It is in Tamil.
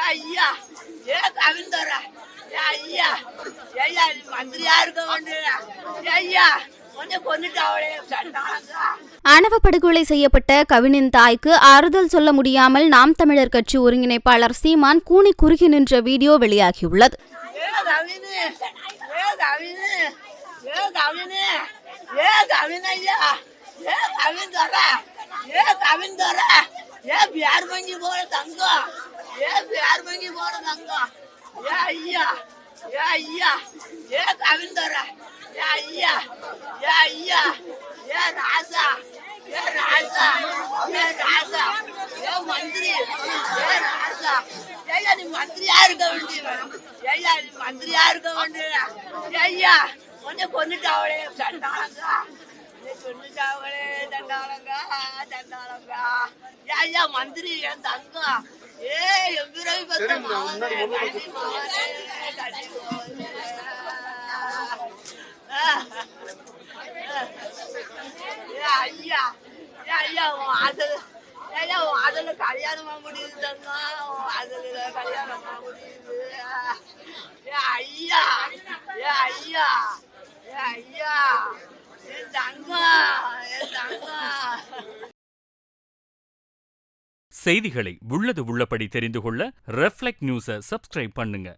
ஐயா ஏ கவிந்தர ஐயா ஐயா மந்திரியா இருக்க வேண்டிய ஐயா கொஞ்சம் கொண்டுட்டாவளே சண்டாங்க. ஆணவ படுகொலை செய்யப்பட்ட கவினின் தாய்க்கு ஆறுதல் சொல்ல முடியாமல் நாம் தமிழர் கட்சி ஒருங்கிணைப்பாளர் சீமான் கூனி குறுகி நின்ற வீடியோ வெளியாகியுள்ளது. மந்திரியா இருக்க வேண்டிய ஐயா கொஞ்சம் கொண்டுட்டாவளே சண்டாங்க கொண்டுட்டாவளே தண்டாளங்க தண்டாளங்க ஐயா மந்திரி என் தங்கம் ஏ எம்பிரவி பத்திரம் ஐயா ஐயா ஐயா அதுல கல்யாணமா முடியுது தங்கம் அதுல கல்யாணமா முடியுது ஐயா ஐயா ஐயா என் தங்கம் செய்திகளை உள்ளது உள்ளபடி தெரிந்து கொள்ள ரெஃப்ளெக்ட் நியூஸை சப்ஸ்கிரைப் பண்ணுங்க.